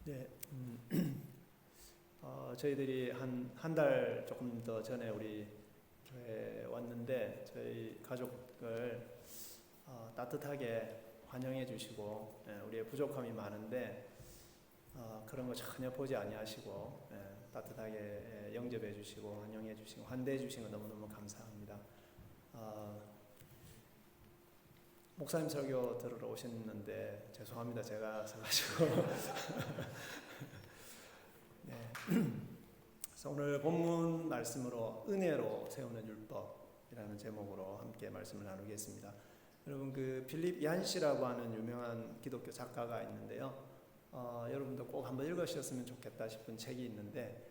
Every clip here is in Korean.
네, 저희들이 한 달 조금 더 전에 우리 교회에 왔는데 저희 가족을 따뜻하게 환영해 주시고, 우리의 부족함이 많은데 그런 거 전혀 보지 아니하시고 따뜻하게 영접해 주시고 환영해 주시고 환대해 주신 거 너무너무 감사합니다. 목사님 설교 들으러 오셨는데 죄송합니다. 제가 서가지고 네. 그래서 오늘 본문 말씀으로 은혜로 세우는 율법이라는 제목으로 함께 말씀을 나누겠습니다. 여러분, 그 필립 얀시라고 하는 유명한 기독교 작가가 있는데요. 여러분도 꼭 한번 읽으셨으면 좋겠다 싶은 책이 있는데,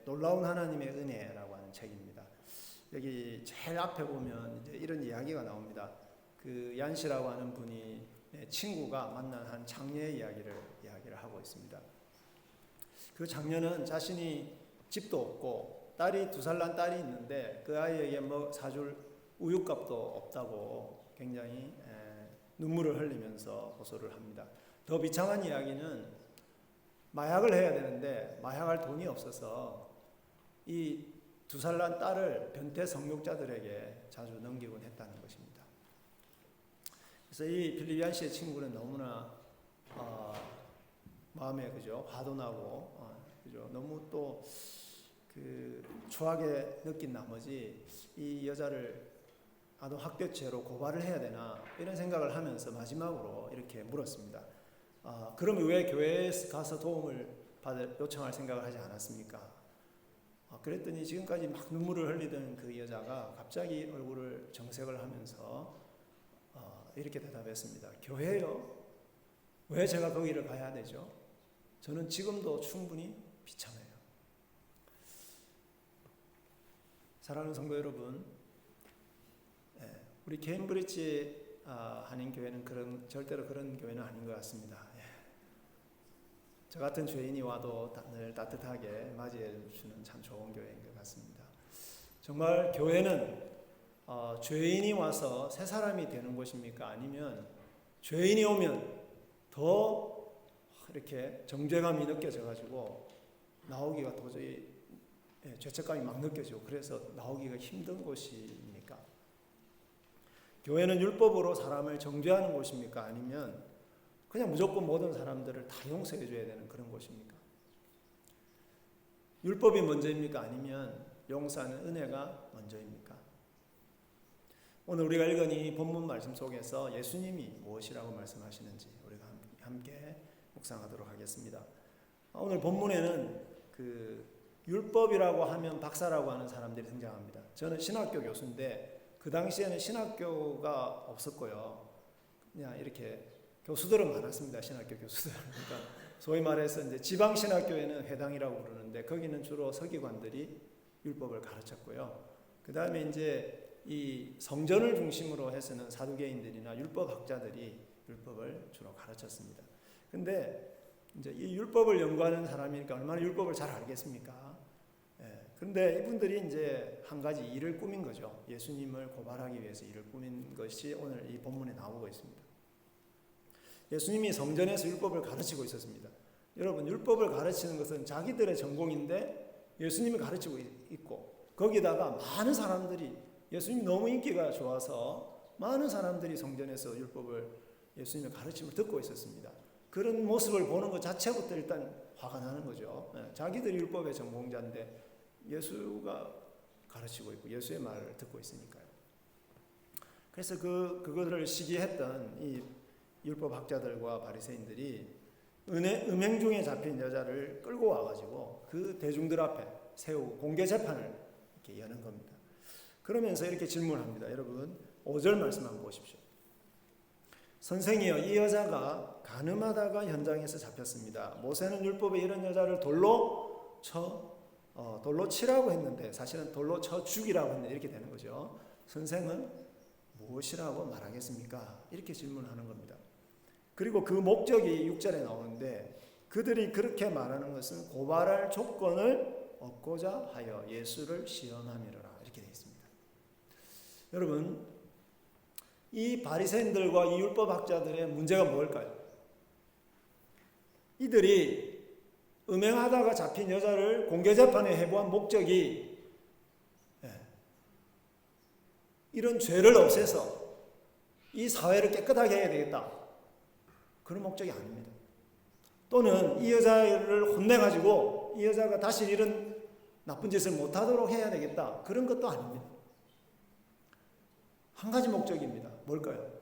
놀라운 하나님의 은혜라고 하는 책입니다. 여기 제일 앞에 보면 이제 이런 이야기가 나옵니다. 그 얀시라고 하는 분이 친구가 만난 한 장녀의 이야기를 하고 있습니다. 그 장녀는 자신이 집도 없고 딸이 2살 난 딸이 있는데 그 아이에게 뭐 사줄 우유값도 없다고 굉장히 눈물을 흘리면서 호소를 합니다. 더 비참한 이야기는 마약을 해야 되는데 마약할 돈이 없어서 이 2살 난 딸을 변태 성욕자들에게 자주 넘기곤 했다는 것입니다. 그래서 이 필립 얀시의 친구는 너무나 마음에 화도 나고 너무 또 그 추하게 느낀 나머지 이 여자를 아동학대죄로 고발을 해야 되나 이런 생각을 하면서 마지막으로 이렇게 물었습니다. 그러면 왜 교회에 가서 도움을 요청할 생각을 하지 않았습니까? 그랬더니 지금까지 막 눈물을 흘리던 그 여자가 갑자기 얼굴을 정색을 하면서 이렇게 대답했습니다. 교회요? 왜 제가 거기를 가야 되죠? 저는 지금도 충분히 비참해요. 사랑하는 성도 여러분, 우리 케임브리지 한인교회는 절대로 그런 교회는 아닌 것 같습니다. 저 같은 죄인이 와도 늘 따뜻하게 맞이해 주시는 참 좋은 교회인 것 같습니다. 정말 교회는 죄인이 와서 새 사람이 되는 곳입니까? 아니면 죄인이 오면 더 이렇게 정죄감이 느껴져가지고 나오기가 도저히 죄책감이 막 느껴지고 그래서 나오기가 힘든 곳입니까? 교회는 율법으로 사람을 정죄하는 곳입니까? 아니면 그냥 무조건 모든 사람들을 다 용서해 줘야 되는 그런 곳입니까? 율법이 먼저입니까? 아니면 용서하는 은혜가 먼저입니까? 오늘 우리가 읽은 이 본문 말씀 속에서 예수님이 무엇이라고 말씀하시는지 우리가 함께 묵상하도록 하겠습니다. 오늘 본문에는 그 율법이라고 하면 박사라고 하는 사람들이 등장합니다. 저는 신학교 교수인데 그 당시에는 신학교가 없었고요. 그냥 이렇게 교수들은 많았습니다. 신학교 교수들. 그러니까 소위 말해서 이제 지방 신학교에는 회당이라고 부르는데 거기는 주로 서기관들이 율법을 가르쳤고요. 그 다음에 이제 이 성전을 중심으로 해서는 사두개인들이나 율법학자들이 율법을 주로 가르쳤습니다. 근데 이제 이 율법을 연구하는 사람이니까 얼마나 율법을 잘 알겠습니까? 그런데 이분들이 이제 한 가지 일을 꾸민 거죠. 예수님을 고발하기 위해서 일을 꾸민 것이 오늘 이 본문에 나오고 있습니다. 예수님이 성전에서 율법을 가르치고 있었습니다. 여러분, 율법을 가르치는 것은 자기들의 전공인데 예수님이 가르치고 있고 거기다가 많은 사람들이 예수님이 너무 인기가 좋아서 많은 사람들이 성전에서 예수님의 가르침을 듣고 있었습니다. 그런 모습을 보는 것 자체부터 일단 화가 나는 거죠. 자기들이 율법의 전공자인데 예수가 가르치고 있고 예수의 말을 듣고 있으니까요. 그래서 그거를 시기했던 이 율법학자들과 바리새인들이 음행 중에 잡힌 여자를 끌고 와가지고 그 대중들 앞에 세우고 공개 재판을 이렇게 여는 겁니다. 그러면서 이렇게 질문합니다. 여러분 5절 말씀 한번 보십시오. 선생이여, 이 여자가 간음하다가 현장에서 잡혔습니다. 모세는 율법에 이런 여자를 돌로 치라고 했는데 사실은 돌로 쳐 죽이라고 했는데 이렇게 되는 거죠. 선생은 무엇이라고 말하겠습니까? 이렇게 질문하는 겁니다. 그리고 그 목적이 6절에 나오는데 그들이 그렇게 말하는 것은 고발할 조건을 얻고자 하여 예수를 시험함이로라 이렇게 되어 있습니다. 여러분, 이 바리새인들과 이 율법학자들의 문제가 뭘까요? 이들이 음행하다가 잡힌 여자를 공개재판에 해부한 목적이 이런 죄를 없애서 이 사회를 깨끗하게 해야 되겠다, 그런 목적이 아닙니다. 또는 이 여자를 혼내가지고 이 여자가 다시 이런 나쁜 짓을 못하도록 해야 되겠다, 그런 것도 아닙니다. 한 가지 목적입니다. 뭘까요?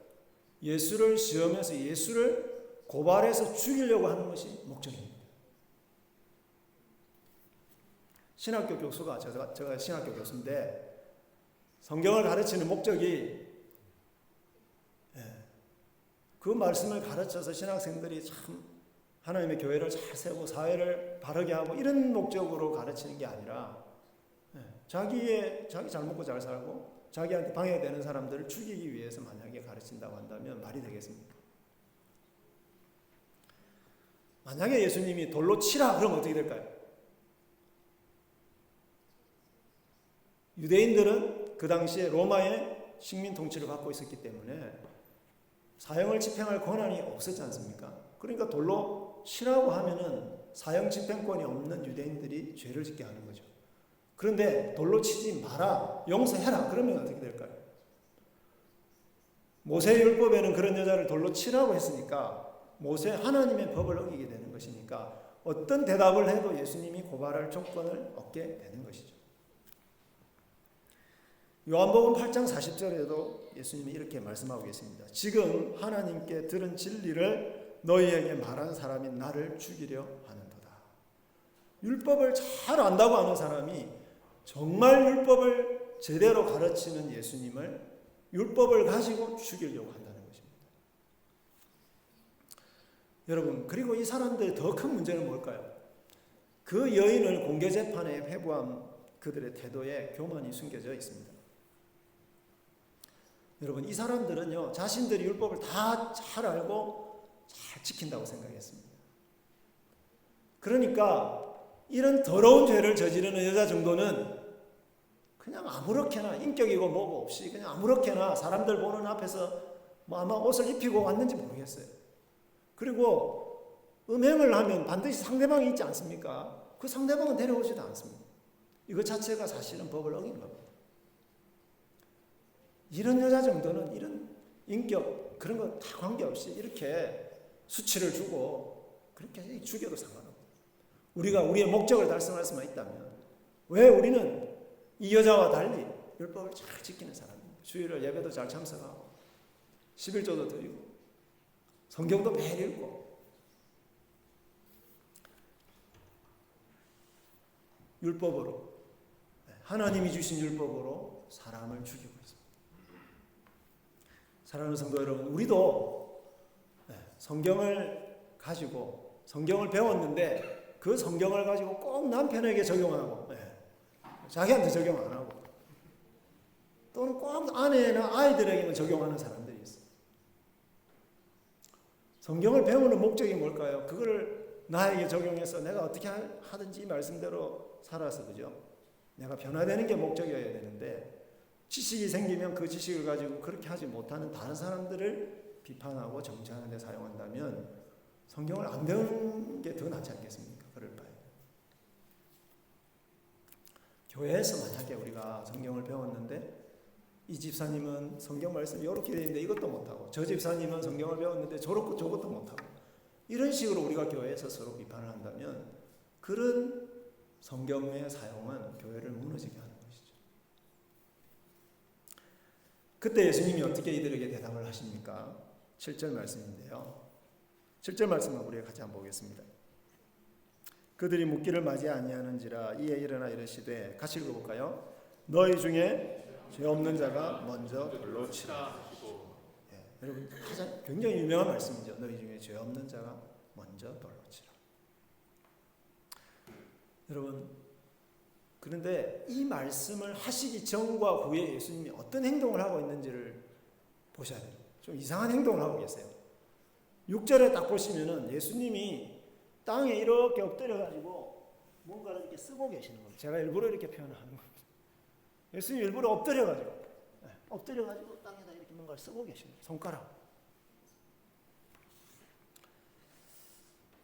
예수를 시험해서 예수를 고발해서 죽이려고 하는 것이 목적입니다. 신학교 교수가, 제가 신학교 교수인데 성경을 가르치는 목적이 그 말씀을 가르쳐서 신학생들이 참 하나님의 교회를 잘 세우고 사회를 바르게 하고 이런 목적으로 가르치는 게 아니라 자기 잘 먹고 잘 살고 자기한테 방해되는 사람들을 죽이기 위해서 만약에 가르친다고 한다면 말이 되겠습니까? 만약에 예수님이 돌로 치라 그러면 어떻게 될까요? 유대인들은 그 당시에 로마의 식민 통치를 받고 있었기 때문에 사형을 집행할 권한이 없었지 않습니까? 그러니까 돌로 치라고 하면은 사형 집행권이 없는 유대인들이 죄를 짓게 하는 거죠. 그런데 돌로 치지 마라, 용서해라, 그러면 어떻게 될까요? 모세율법에는 그런 여자를 돌로 치라고 했으니까 모세 하나님의 법을 어기게 되는 것이니까 어떤 대답을 해도 예수님이 고발할 조건을 얻게 되는 것이죠. 요한복음 8장 40절에도 예수님이 이렇게 말씀하고 계십니다. 지금 하나님께 들은 진리를 너희에게 말한 사람이 나를 죽이려 하는도다. 율법을 잘 안다고 하는 사람이 정말 율법을 제대로 가르치는 예수님을 율법을 가지고 죽이려고 한다는 것입니다. 여러분, 그리고 이 사람들의 더 큰 문제는 뭘까요? 그 여인을 공개재판에 회부한 그들의 태도에 교만이 숨겨져 있습니다. 여러분, 이 사람들은요, 자신들이 율법을 다 잘 알고 잘 지킨다고 생각했습니다. 그러니까 이런 더러운 죄를 저지르는 여자 정도는 그냥 아무렇게나 인격이고 뭐고 없이 그냥 아무렇게나 사람들 보는 앞에서 뭐 아마 옷을 입히고 왔는지 모르겠어요. 그리고 음행을 하면 반드시 상대방이 있지 않습니까? 그 상대방은 데려오지도 않습니다. 이것 자체가 사실은 법을 어긴 겁니다. 이런 여자 정도는 이런 인격 그런 거 다 관계없이 이렇게 수치를 주고 그렇게 죽여도 상관없고, 우리가 우리의 목적을 달성할 수만 있다면 왜 우리는 이 여자와 달리 율법을 잘 지키는 사람입니다. 주일을 예배도 잘 참석하고 11조도 드리고 성경도 매일 읽고 율법으로, 하나님이 주신 율법으로 사람을 죽이고 있습니다. 사랑하는 성도 여러분, 우리도 성경을 가지고 성경을 배웠는데 그 성경을 가지고 꼭 남편에게 적용하고 자기한테 적용 안 하고 또는 꼭 아내나 아이들에게만 적용하는 사람들이 있어요. 성경을 배우는 목적이 뭘까요? 그거를 나에게 적용해서 내가 어떻게 하든지 이 말씀대로 살아서, 그죠? 내가 변화되는 게 목적이어야 되는데 지식이 생기면 그 지식을 가지고 그렇게 하지 못하는 다른 사람들을 비판하고 정죄하는 데 사용한다면 성경을 안 배우는 게 더 낫지 않겠습니까? 그럴 바에. 교회에서 만약에 우리가 성경을 배웠는데 이 집사님은 성경 말씀이 이렇게 되어 있는데 이것도 못하고, 저 집사님은 성경을 배웠는데 저렇고 저것도 못하고, 이런 식으로 우리가 교회에서 서로 비판을 한다면 그런 성경의 사용은 교회를 무너지게 하는 것이죠. 그때 예수님이 어떻게 이들에게 대답을 하십니까? 7절 말씀인데요. 7절 말씀을 우리가 같이 한번 보겠습니다. 그들이 묻기를 맞이 아니하는지라 이에 일어나 이르시되, 같이 읽어볼까요? 너희 중에 죄 없는 자가 먼저 돌로 치라. 여러분, 가장 굉장히 유명한 말씀이죠. 너희 중에 죄 없는 자가 먼저 돌로 치라. 여러분, 그런데 이 말씀을 하시기 전과 후에 예수님이 어떤 행동을 하고 있는지를 보셔야 돼요. 좀 이상한 행동을 하고 계세요. 6절에 딱 보시면은 예수님이 땅에 이렇게 엎드려가지고 뭔가를 이렇게 쓰고 계시는 거예요. 제가 일부러 이렇게 표현을 하는 겁니다. 예수님 일부러 엎드려가지고 땅에다 이렇게 뭔가를 쓰고 계시는 거예요. 손가락.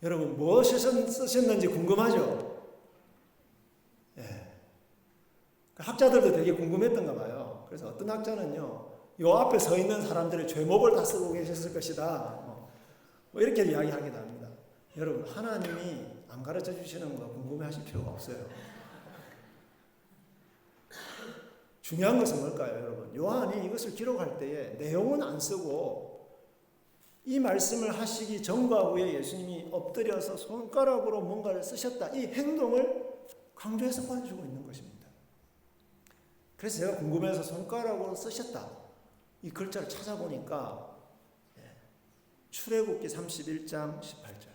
여러분 무엇을 쓰셨는지 궁금하죠? 예. 학자들도 되게 궁금했던가 봐요. 그래서 어떤 학자는요, 요 앞에 서 있는 사람들의 죄목을 다 쓰고 계셨을 것이다. 뭐 이렇게 이야기하기도 합니다. 여러분 하나님이 안 가르쳐 주시는 거 궁금해하실 필요가 없어요. 중요한 것은 뭘까요, 여러분? 요한이 이것을 기록할 때에 내용은 안 쓰고 이 말씀을 하시기 전과 후에 예수님이 엎드려서 손가락으로 뭔가를 쓰셨다. 이 행동을 강조해서 보여주고 있는 것입니다. 그래서 제가 궁금해서 손가락으로 쓰셨다. 이 글자를 찾아보니까 출애굽기 31장 18절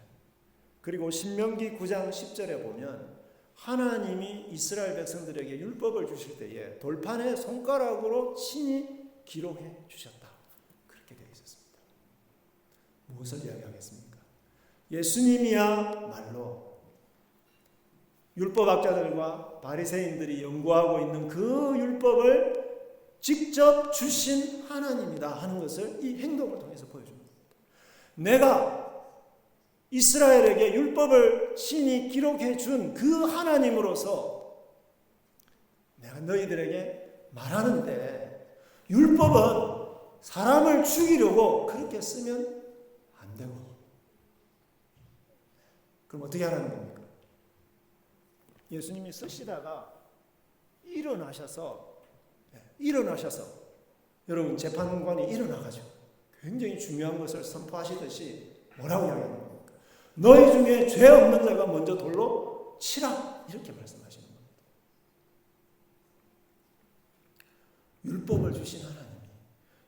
그리고 신명기 9장 10절에 보면 하나님이 이스라엘 백성들에게 율법을 주실 때에 돌판에 손가락으로 친히 기록해 주셨다. 그렇게 되어 있었습니다. 무엇을 이야기하겠습니까? 예수님이야말로 율법학자들과 바리새인들이 연구하고 있는 그 율법을 직접 주신 하나님이다 하는 것을 이 행동을 통해서 보여줍니다. 내가 이스라엘에게 율법을 신이 기록해 준 그 하나님으로서 내가 너희들에게 말하는데 율법은 사람을 죽이려고 그렇게 쓰면 안 되고 그럼 어떻게 하라는 겁니까? 예수님이 쓰시다가 일어나셔서 여러분 재판관이 일어나가지고 굉장히 중요한 것을 선포하시듯이 뭐라고 이야기하는 겁니까? 너희 중에 죄 없는 자가 먼저 돌로 치라 이렇게 말씀하시는 겁니다. 율법을 주신 하나님이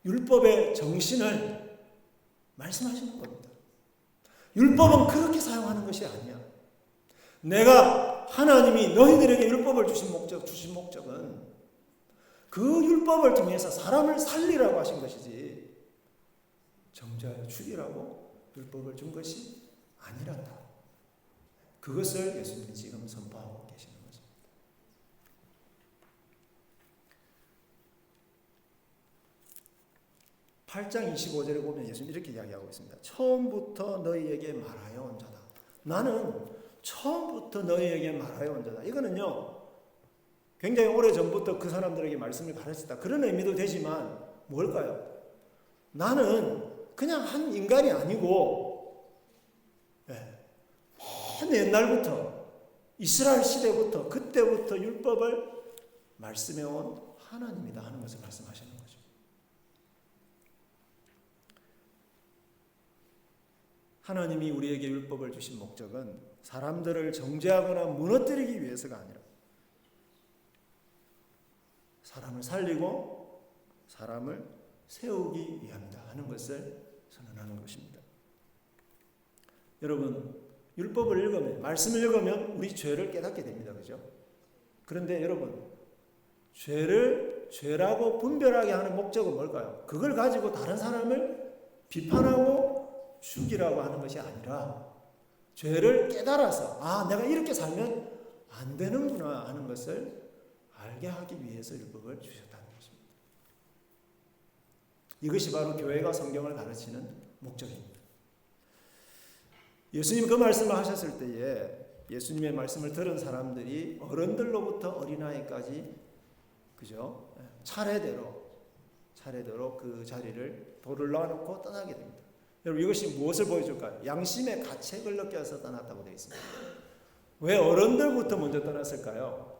율법의 정신을 말씀하시는 겁니다. 율법은 그렇게 사용하는 것이 아니야. 내가 하나님이 너희들에게 율법을 주신 목적은 그 율법을 통해서 사람을 살리라고 하신 것이지 정죄하여 죽이라고 율법을 준 것이 아니란다. 그것을 예수님이 지금 선포하고 계시는 것입니다. 8장 25절에 보면 예수님이 이렇게 이야기하고 있습니다. 처음부터 너희에게 말하여 온 자다. 나는 처음부터 너희에게 말하여 온 자다. 이거는요, 굉장히 오래전부터 그 사람들에게 말씀을 가르쳤다. 그런 의미도 되지만 뭘까요? 나는 그냥 한 인간이 아니고 먼 옛날부터 이스라엘 시대부터 그때부터 율법을 말씀해온 하나님이다 하는 것을 말씀하시는 거죠. 하나님이 우리에게 율법을 주신 목적은 사람들을 정죄하거나 무너뜨리기 위해서가 아니라 사람을 살리고 사람을 세우기 위함이다 하는 것을 선언하는 것입니다. 여러분, 율법을 읽으면, 말씀을 읽으면 우리 죄를 깨닫게 됩니다. 그죠? 그런데 여러분, 죄를 죄라고 분별하게 하는 목적은 뭘까요? 그걸 가지고 다른 사람을 비판하고 죽이라고 하는 것이 아니라 죄를 깨달아서 내가 이렇게 살면 안 되는구나 하는 것을 알게 하기 위해서 율법을 주셨다는 것입니다. 이것이 바로 교회가 성경을 가르치는 목적입니다. 예수님 그 말씀을 하셨을 때에 예수님의 말씀을 들은 사람들이 어른들로부터 어린아이까지 그죠? 차례대로 그 자리를 돌을 놔놓고 떠나게 됩니다. 여러분, 이것이 무엇을 보여줄까요? 양심의 가책을 느껴서 떠났다고 되어 있습니다. 왜 어른들부터 먼저 떠났을까요?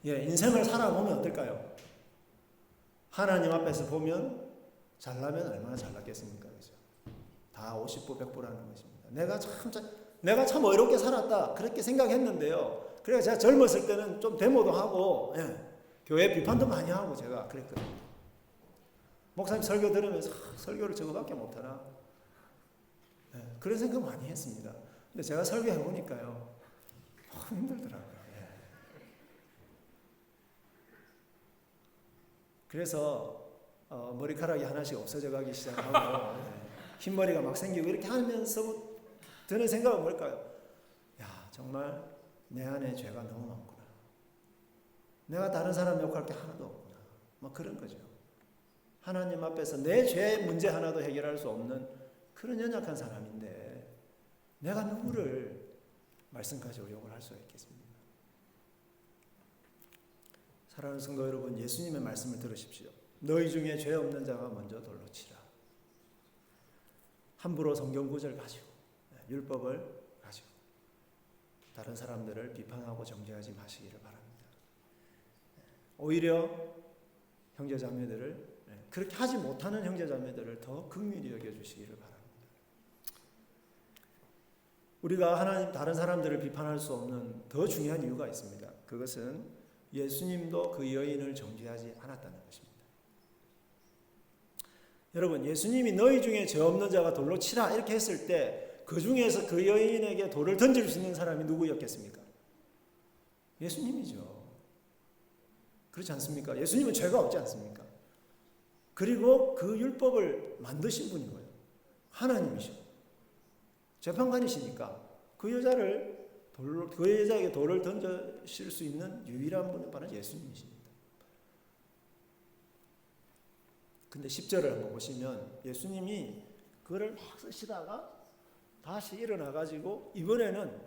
인생을 살아보면 어떨까요? 하나님 앞에서 보면 잘나면 얼마나 잘났겠습니까? 그죠? 다 50부 100부라는 것입니다. 내가 참 어렵게 살았다 그렇게 생각했는데요. 그래서 제가 젊었을 때는 좀 데모도 하고 교회 비판도 많이 하고 제가 그랬거든요. 목사님 설교 들으면서 설교를 저거밖에 못하나 그런 생각 많이 했습니다. 근데 제가 설교해 보니까요 힘들더라고요. 그래서 머리카락이 하나씩 없어져 가기 시작하고 흰머리가 막 생기고 이렇게 하면서 드는 생각은 뭘까요? 정말 내 안에 죄가 너무 많구나. 내가 다른 사람 욕할 게 하나도 없구나. 뭐 그런 거죠. 하나님 앞에서 내 죄 문제 하나도 해결할 수 없는 그런 연약한 사람인데 내가 누구를 말씀까지 욕을 할 수가 있겠습니까? 사랑하는 성도 여러분, 예수님의 말씀을 들으십시오. 너희 중에 죄 없는 자가 먼저 돌로 치라. 함부로 성경 구절 가지고 율법을 가지고 다른 사람들을 비판하고 정죄하지 마시기를 바랍니다. 오히려 형제자매들을 그렇게 하지 못하는 형제자매들을 더 긍휼히 여겨주시기를 바랍니다. 우리가 하나님 다른 사람들을 비판할 수 없는 더 중요한 이유가 있습니다. 그것은 예수님도 그 여인을 정죄하지 않았다는 것입니다. 여러분, 예수님이 너희 중에 죄 없는 자가 돌로 치라 이렇게 했을 때 그 중에서 그 여인에게 돌을 던질 수 있는 사람이 누구였겠습니까? 예수님이죠. 그렇지 않습니까? 예수님은 죄가 없지 않습니까? 그리고 그 율법을 만드신 분인 거예요. 하나님이시고 재판관이시니까 그 여자에게 돌을 던지실 수 있는 유일한 분은 바로 예수님이십니다. 근데 10절을 한번 보시면 예수님이 그거를 막 쓰시다가 다시 일어나가지고 이번에는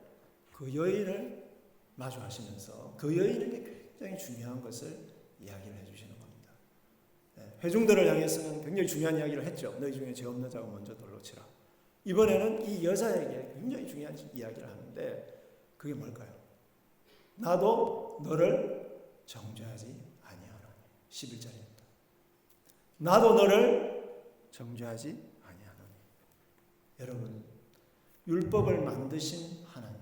그 여인을 마주하시면서 그 여인에게 굉장히 중요한 것을 이야기를 해주시는 겁니다. 회중들을 향해서는 굉장히 중요한 이야기를 했죠. 너희 중에 죄 없는 자가 먼저 돌로 치라. 이번에는 이 여자에게 굉장히 중요한 이야기를 하는데 그게 뭘까요? 나도 너를 정죄하지 아니하노니. 11절입니다. 나도 너를 정죄하지 아니하노니. 여러분, 율법을 만드신 하나님,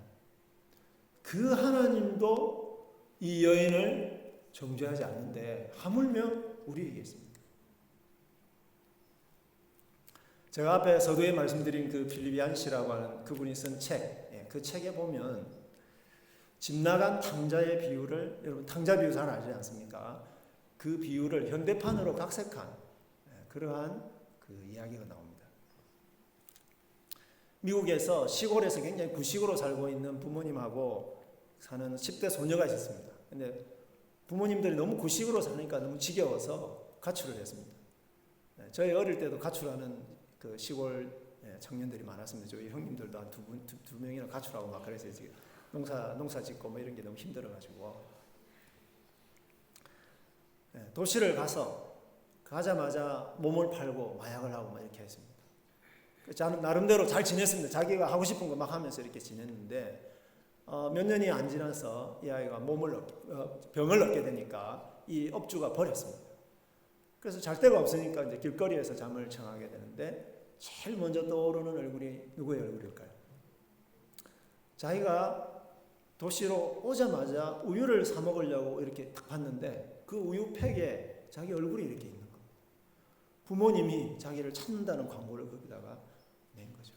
그 하나님도 이 여인을 정죄하지 않는데 하물며 우리에게 있습니까? 제가 앞에 서두에 말씀드린 그 필리비안 씨라고 하는 그분이 쓴 책, 그 책에 보면 집 나간 탕자의 비유를, 여러분 탕자 비유 잘 알지 않습니까? 그 비유를 현대판으로 각색한 그러한 그 이야기가 나옵니다. 미국에서 시골에서 굉장히 구식으로 살고 있는 부모님하고 사는 10대 소녀가 있었습니다. 근데 부모님들이 너무 구식으로 사니까 너무 지겨워서 가출을 했습니다. 저희 어릴 때도 가출하는 그 시골 청년들이 많았습니다. 저희 형님들도 한 두 명이나 가출하고 막 그래서 지금 농사 짓고 뭐 이런 게 너무 힘들어가지고 도시를 가자마자 몸을 팔고 마약을 하고 막 이렇게 했습니다. 저는 나름대로 잘 지냈습니다. 자기가 하고 싶은 거 막 하면서 이렇게 지냈는데 몇 년이 안 지나서 이 아이가 병을 얻게 되니까 이 업주가 버렸습니다. 그래서 잘 데가 없으니까 이제 길거리에서 잠을 청하게 되는데 제일 먼저 떠오르는 얼굴이 누구의 얼굴일까요? 자기가 도시로 오자마자 우유를 사 먹으려고 이렇게 딱 봤는데 그 우유 팩에 자기 얼굴이 이렇게 있는 겁니다. 부모님이 자기를 찾는다는 광고를 거기다가 낸 거죠.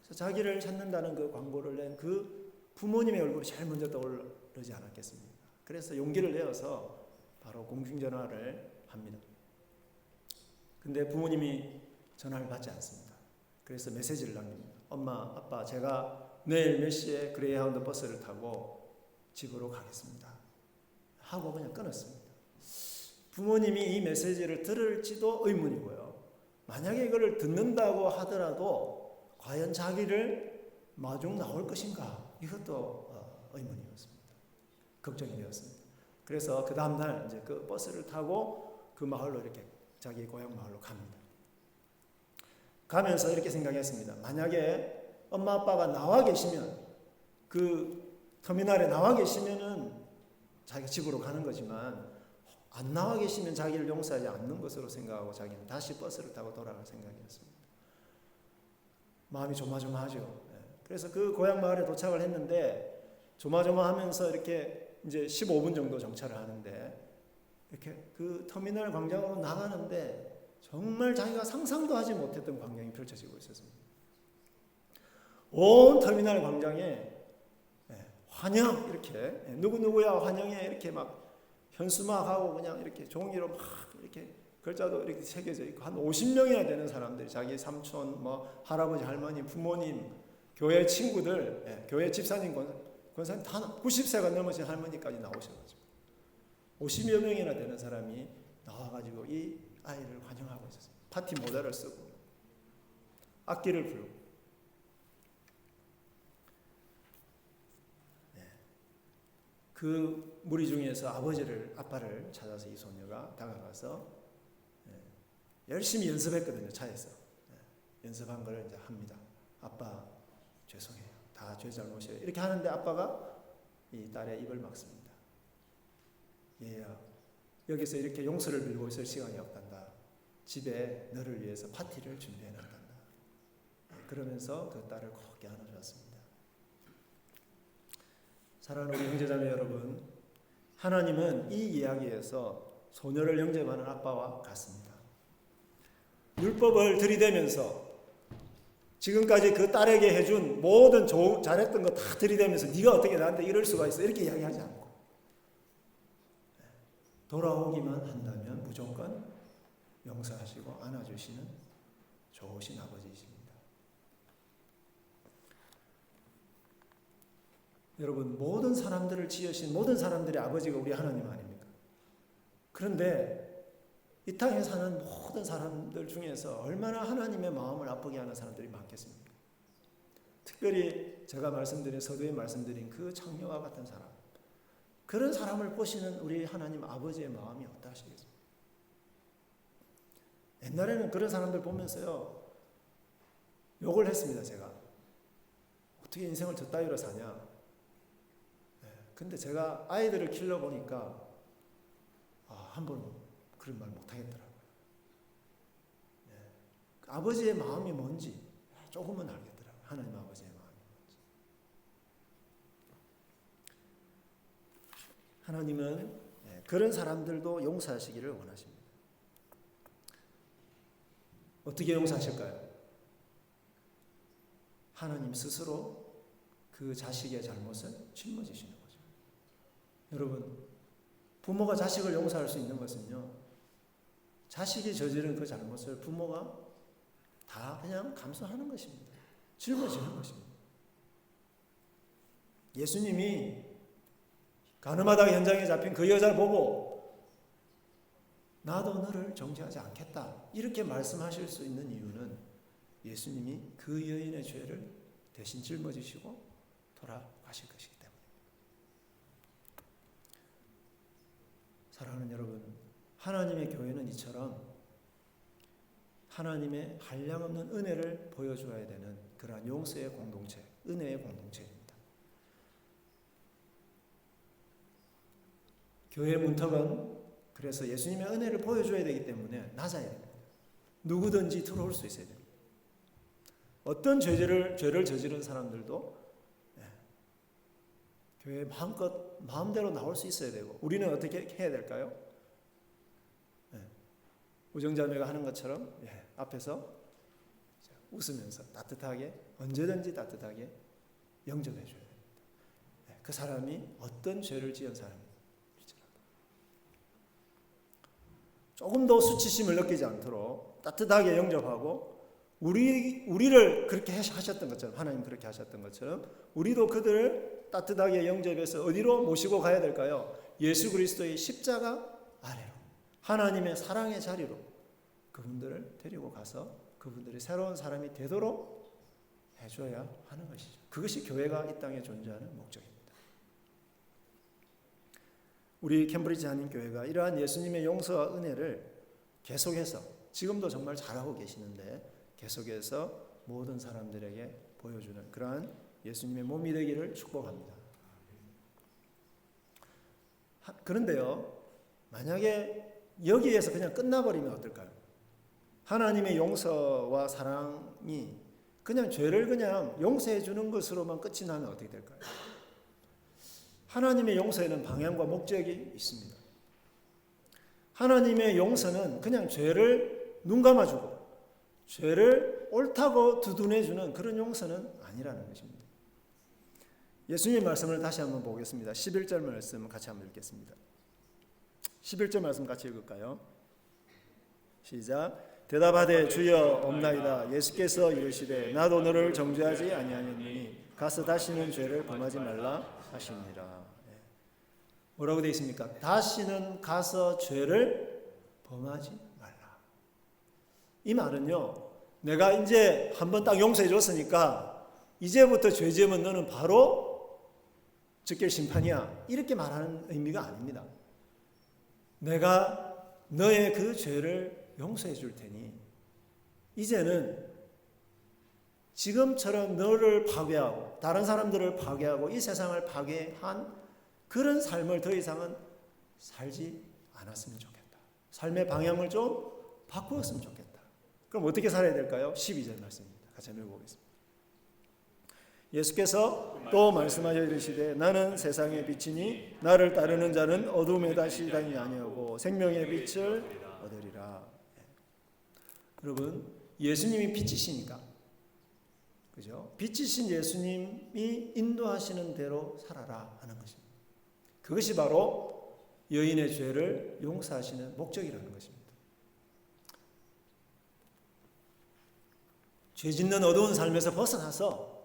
그래서 자기를 찾는다는 그 광고를 낸 그 부모님의 얼굴이 제일 먼저 떠오르지 않았겠습니까? 그래서 용기를 내어서 바로 공중전화를 합니다. 근데 부모님이 전화를 받지 않습니다. 그래서 메시지를 남깁니다. 엄마, 아빠, 제가 내일 몇 시에 그레이하운드 버스를 타고 집으로 가겠습니다. 하고 그냥 끊었습니다. 부모님이 이 메시지를 들을지도 의문이고요. 만약에 이거를 듣는다고 하더라도 과연 자기를 마중 나올 것인가? 이것도 의문이었습니다. 걱정이 되었습니다. 그래서 그 다음날 이제 그 버스를 타고 그 마을로 이렇게 자기 고향 마을로 갑니다. 가면서 이렇게 생각했습니다. 만약에 엄마 아빠가 나와 계시면 그 터미널에 나와 계시면은 자기 집으로 가는 거지만 안 나와 계시면 자기를 용서하지 않는 것으로 생각하고 자기는 다시 버스를 타고 돌아갈 생각이었습니다. 마음이 조마조마하죠. 그래서 그 고향 마을에 도착을 했는데 조마조마하면서 이렇게 이제 15분 정도 정차를 하는데 이렇게 그 터미널 광장으로 나가는데 정말 자기가 상상도 하지 못했던 광경이 펼쳐지고 있었습니다. 온 터미널 광장에 환영 이렇게 누구누구야 환영해 이렇게 막 현수막하고 그냥 이렇게 종이로 막 이렇게 글자도 이렇게 새겨져 있고 한 50명이나 되는 사람들이 자기 삼촌, 뭐 할아버지, 할머니, 부모님, 교회 친구들, 교회 집사님, 권사님 다 90세가 넘으신 할머니까지 나오셔가지고 50여 명이나 되는 사람이 나와가지고 이 아이를 환영하고 있었어요. 파티 모자를 쓰고 악기를 부르고. 그 무리 중에서 아빠를 찾아서 이 소녀가 다가가서 열심히 연습했거든요. 차에서 연습한 걸 이제 합니다. 아빠 죄송해요. 다 제 잘못이에요. 이렇게 하는데 아빠가 이 딸의 입을 막습니다. 얘야, 여기서 이렇게 용서를 빌고 있을 시간이 없단다. 집에 너를 위해서 파티를 준비해 놨단다. 그러면서 그 딸을 곱게 안아주었습니다. 사랑하는 우리 형제자매 여러분, 하나님은 이 이야기에서 소녀를 영접하는 아빠와 같습니다. 율법을 들이대면서 지금까지 그 딸에게 해준 모든 잘했던 거 다 들이대면서 네가 어떻게 나한테 이럴 수가 있어 이렇게 이야기하지 않고 돌아오기만 한다면 무조건 용서하시고 안아주시는 좋으신 아버지이십니다. 여러분, 모든 사람들을 지으신 모든 사람들의 아버지가 우리 하나님 아닙니까? 그런데 이 땅에 사는 모든 사람들 중에서 얼마나 하나님의 마음을 아프게 하는 사람들이 많겠습니까? 특별히 제가 말씀드린 서두에 말씀드린 그 창녀와 같은 사람, 그런 사람을 보시는 우리 하나님 아버지의 마음이 어떠하시겠습니까? 옛날에는 그런 사람들 보면서요 욕을 했습니다. 제가 어떻게 인생을 저 따위로 사냐. 근데 제가 아이들을 길러 보니까 한번 그런 말 못하겠더라고요. 아버지의 마음이 뭔지 조금은 알겠더라고요. 하나님 아버지의 마음이 뭔지. 하나님은 그런 사람들도 용서하시기를 원하십니다. 어떻게 용서하실까요? 하나님 스스로 그 자식의 잘못을 짊어지시는 거죠. 여러분, 부모가 자식을 용서할 수 있는 것은요, 자식이 저지른 그 잘못을 부모가 다 그냥 감수하는 것입니다. 짊어지는 것입니다. 예수님이 가늠하다가 현장에 잡힌 그 여자를 보고 나도 너를 정죄하지 않겠다 이렇게 말씀하실 수 있는 이유는 예수님이 그 여인의 죄를 대신 짊어지시고 돌아가실 것이기 때문입니다. 사랑하는 여러분, 하나님의 교회는 이처럼 하나님의 한량없는 은혜를 보여줘야 되는 그러한 용서의 공동체, 은혜의 공동체입니다. 교회 문턱은 그래서 예수님의 은혜를 보여줘야 되기 때문에 낮아야 됩니다. 누구든지 들어올 수 있어야 됩니다. 어떤 죄를 저지른 사람들도 교회에 마음대로 나올 수 있어야 되고, 우리는 어떻게 해야 될까요? 우정자매가 하는 것처럼 앞에서 웃으면서 따뜻하게, 언제든지 따뜻하게 영접해 줘야 됩니다. 그 사람이 어떤 죄를 지은 사람일지라도 조금 더 수치심을 느끼지 않도록 따뜻하게 영접하고, 우리를 그렇게 하셨던 것처럼, 하나님 그렇게 하셨던 것처럼 우리도 그들을 따뜻하게 영접해서 어디로 모시고 가야 될까요? 예수 그리스도의 십자가 아래로, 하나님의 사랑의 자리로 그분들을 데리고 가서 그분들이 새로운 사람이 되도록 해줘야 하는 것이죠. 그것이 교회가 이 땅에 존재하는 목적입니다. 우리 캠브리지 한인교회가 이러한 예수님의 용서와 은혜를 계속해서, 지금도 정말 잘하고 계시는데 계속해서 모든 사람들에게 보여주는 그러한 예수님의 몸이 되기를 축복합니다. 그런데요, 만약에 여기에서 그냥 끝나버리면 어떨까요? 하나님의 용서와 사랑이 그냥 죄를 그냥 용서해 주는 것으로만 끝이 나면 어떻게 될까요? 하나님의 용서에는 방향과 목적이 있습니다. 하나님의 용서는 그냥 죄를 눈 감아주고 죄를 옳다고 두둔해주는 그런 용서는 아니라는 것입니다. 예수님의 말씀을 다시 한번 보겠습니다. 11절 말씀 같이 한번 읽겠습니다. 11절 말씀 같이 읽을까요? 시작. 대답하되 주여 없나이다. 예수께서 이르시되 나도 너를 정죄하지 아니하였느니 가서 다시는 죄를 범하지 말라 하시니라. 뭐라고 되어 있습니까? 다시는 가서 죄를 범하지 말라. 이 말은요, 내가 이제 한번 딱 용서해 줬으니까 이제부터 죄 지으면 너는 바로 즉결 심판이야. 이렇게 말하는 의미가 아닙니다. 내가 너의 그 죄를 용서해 줄 테니 이제는 지금처럼 너를 파괴하고 다른 사람들을 파괴하고 이 세상을 파괴한 그런 삶을 더 이상은 살지 않았으면 좋겠다. 삶의 방향을 좀 바꾸었으면 좋겠다. 그럼 어떻게 살아야 될까요? 12절 말씀입니다. 같이 한번 읽어보겠습니다. 예수께서 또 말씀하여 이르시되 나는 세상의 빛이니 나를 따르는 자는 어둠에 다시다니 아니하고 생명의 빛을 얻으리라. 여러분, 예수님이 빛이시니까, 그죠? 빛이신 예수님이 인도하시는 대로 살아라 하는 것입니다. 그것이 바로 여인의 죄를 용서하시는 목적이라는 것입니다. 죄 짓는 어두운 삶에서 벗어나서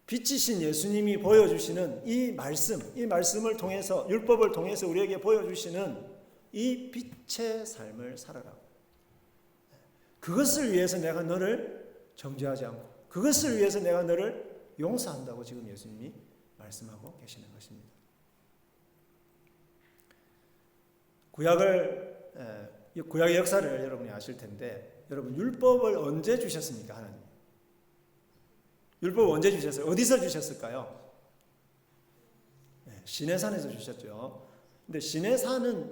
빛이신 예수님이 보여주시는 이 말씀을 통해서, 율법을 통해서 우리에게 보여주시는 이 빛의 삶을 살아라. 그것을 위해서 내가 너를 정죄하지 않고, 그것을 위해서 내가 너를 용서한다고 지금 예수님이 말씀하고 계시는 것입니다. 구약의 역사를 여러분이 아실 텐데, 여러분 율법을 언제 주셨습니까? 하나님. 율법을 언제 주셨어요? 어디서 주셨을까요? 시내산에서 주셨죠. 근데 시내산에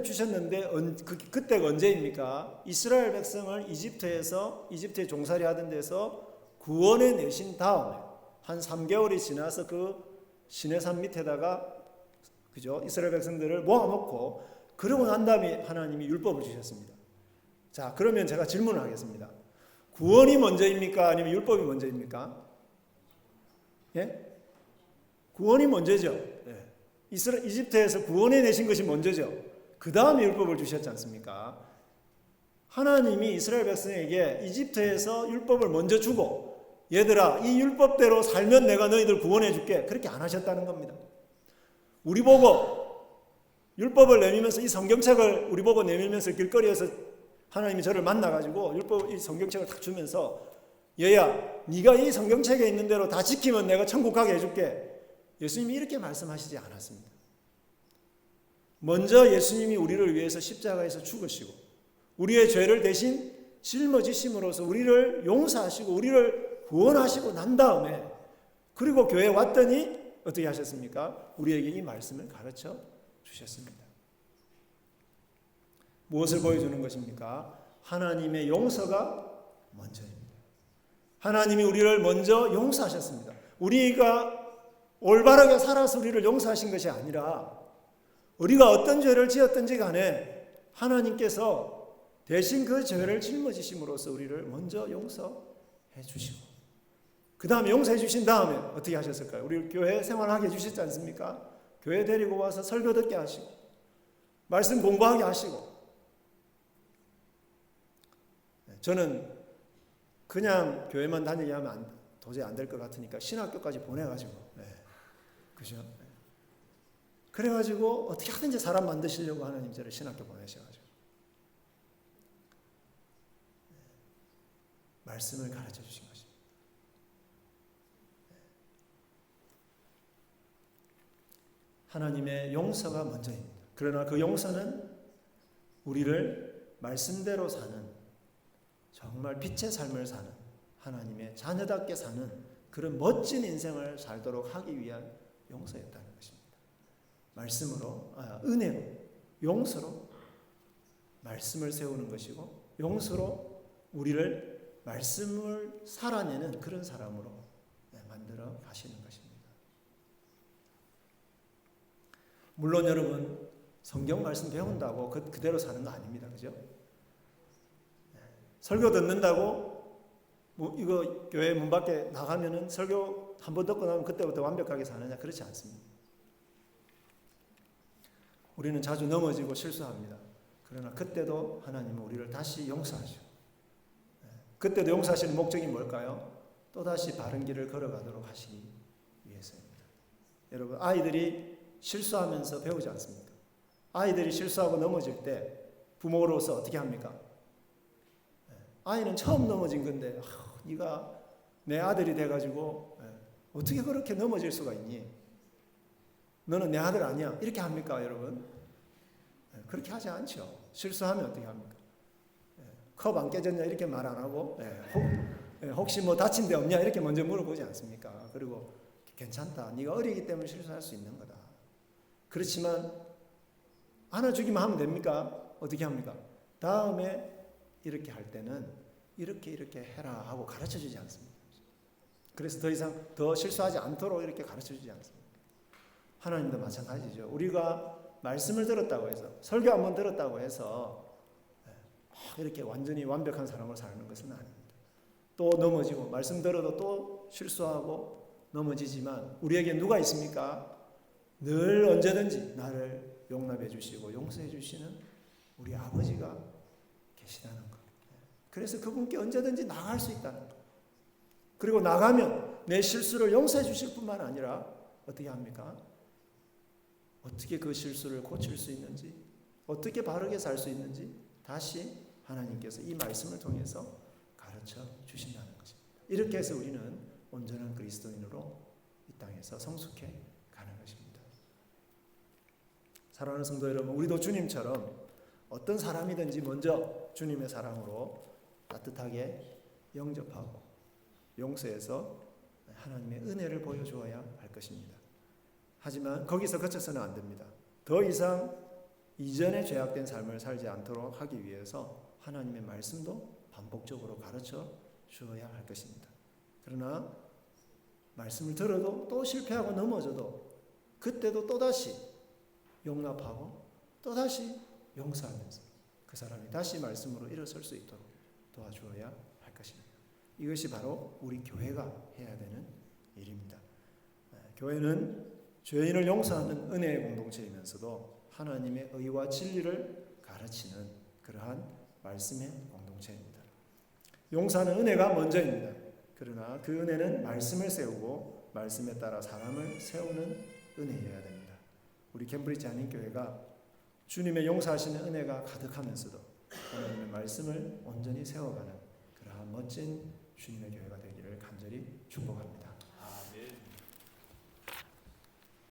주셨는데 그때가 언제입니까? 이스라엘 백성을 이집트에 종살이 하던 데서 구원해 내신 다음에 한 3개월이 지나서 그 시내산 밑에다가, 그죠? 이스라엘 백성들을 모아놓고 그러고 난 다음에 하나님이 율법을 주셨습니다. 자, 그러면 제가 질문을 하겠습니다. 구원이 먼저입니까? 아니면 율법이 먼저입니까? 예? 구원이 먼저죠. 예. 이집트에서 구원해 내신 것이 먼저죠. 그 다음에 율법을 주셨지 않습니까? 하나님이 이스라엘 백성에게 이집트에서 율법을 먼저 주고, 얘들아 이 율법대로 살면 내가 너희들 구원해 줄게, 그렇게 안 하셨다는 겁니다. 우리 보고 율법을 내밀면서, 이 성경책을 우리 보고 내밀면서 길거리에서 하나님이 저를 만나가지고 율법 이 성경책을 딱 주면서, 얘야 네가 이 성경책에 있는 대로 다 지키면 내가 천국 가게 해줄게, 예수님이 이렇게 말씀하시지 않았습니다. 먼저 예수님이 우리를 위해서 십자가에서 죽으시고 우리의 죄를 대신 짊어지심으로써 우리를 용서하시고 우리를 구원하시고 난 다음에, 그리고 교회에 왔더니 어떻게 하셨습니까? 우리에게 이 말씀을 가르쳐 주셨습니다. 무엇을 보여주는 것입니까? 하나님의 용서가 먼저입니다. 하나님이 우리를 먼저 용서하셨습니다. 우리가 올바르게 살아서 우리를 용서하신 것이 아니라, 우리가 어떤 죄를 지었든지 간에 하나님께서 대신 그 죄를 짊어지심으로써 우리를 먼저 용서해 주시고, 그 다음에 용서해 주신 다음에 어떻게 하셨을까요? 우리 교회 생활하게 해주셨지 않습니까? 교회 데리고 와서 설교 듣게 하시고 말씀 공부하게 하시고. 저는 그냥 교회만 다니게 하면 도저히 안 될 것 같으니까 신학교까지 보내가지고, 그죠? 그래가지고 어떻게 하든지 사람 만드시려고 하나님 저를 신학교 보내셔가지고 말씀을 가르쳐 주신 것입니다. 하나님의 용서가 먼저입니다. 그러나 그 용서는 우리를 말씀대로 사는, 정말 빛의 삶을 사는, 하나님의 자녀답게 사는 그런 멋진 인생을 살도록 하기 위한 용서였다는 것입니다. 말씀으로, 은혜로, 용서로 말씀을 세우는 것이고, 용서로 우리를 말씀을 살아내는 그런 사람으로 만들어 가시는 것입니다. 물론 여러분 성경 말씀 배운다고 그대로 사는 거 아닙니다. 그죠? 설교 듣는다고 이거 교회 문 밖에 나가면은 설교 한 번 듣고 나면 그때부터 완벽하게 사느냐? 그렇지 않습니다. 우리는 자주 넘어지고 실수합니다. 그러나 그때도 하나님은 우리를 다시 용서하시고, 그때도 용서하시는 목적이 뭘까요? 또다시 바른 길을 걸어가도록 하시기 위해서입니다. 여러분, 아이들이 실수하면서 배우지 않습니까? 아이들이 실수하고 넘어질 때 부모로서 어떻게 합니까? 아이는 처음 넘어진 건데 네가 내 아들이 돼가지고 어떻게 그렇게 넘어질 수가 있니? 너는 내 아들 아니야. 이렇게 합니까 여러분? 그렇게 하지 않죠. 실수하면 어떻게 합니까? 컵 안 깨졌냐 이렇게 말 안 하고 혹시 뭐 다친 데 없냐 이렇게 먼저 물어보지 않습니까? 그리고 괜찮다. 네가 어리기 때문에 실수할 수 있는 거다. 그렇지만 안아주기만 하면 됩니까? 어떻게 합니까? 다음에 이렇게 할 때는 이렇게 해라 하고 가르쳐주지 않습니다. 그래서 더 이상 더 실수하지 않도록 이렇게 가르쳐주지 않습니다. 하나님도 마찬가지죠. 우리가 말씀을 들었다고 해서 설교 한번 들었다고 해서 막 이렇게 완전히 완벽한 사람으로 사는 것은 아닙니다. 또 넘어지고 말씀 들어도 또 실수하고 넘어지지만 우리에게 누가 있습니까? 늘 언제든지 나를 용납해 주시고 용서해 주시는 우리 아버지가 계시다는 것. 그래서 그분께 언제든지 나갈 수 있다는 것. 그리고 나가면 내 실수를 용서해 주실 뿐만 아니라 어떻게 합니까? 어떻게 그 실수를 고칠 수 있는지, 어떻게 바르게 살 수 있는지 다시 하나님께서 이 말씀을 통해서 가르쳐 주신다는 것입니다. 이렇게 해서 우리는 온전한 그리스도인으로 이 땅에서 성숙해 가는 것입니다. 사랑하는 성도 여러분, 우리도 주님처럼 어떤 사람이든지 먼저 주님의 사랑으로 따뜻하게 영접하고 용서해서 하나님의 은혜를 보여주어야 할 것입니다. 하지만 거기서 그쳐서는 안 됩니다. 더 이상 이전에 죄악된 삶을 살지 않도록 하기 위해서 하나님의 말씀도 반복적으로 가르쳐 주어야 할 것입니다. 그러나 말씀을 들어도 또 실패하고 넘어져도 그때도 또다시 용납하고 또다시 용서하면서 그 사람이 다시 말씀으로 일어설 수 있도록 도와주어야 할 것입니다. 이것이 바로 우리 교회가 해야 되는 일입니다. 교회는 죄인을 용서하는 은혜의 공동체이면서도 하나님의 의와 진리를 가르치는 그러한 말씀의 공동체입니다. 용서하는 은혜가 먼저입니다. 그러나 그 은혜는 말씀을 세우고 말씀에 따라 사람을 세우는 은혜여야 됩니다. 우리 캠브리지 한인교회가 주님의 용서하시는 은혜가 가득하면서도 하나님의 말씀을 온전히 세워가는 그러한 멋진 주님의 교회가 되기를 간절히 축복합니다.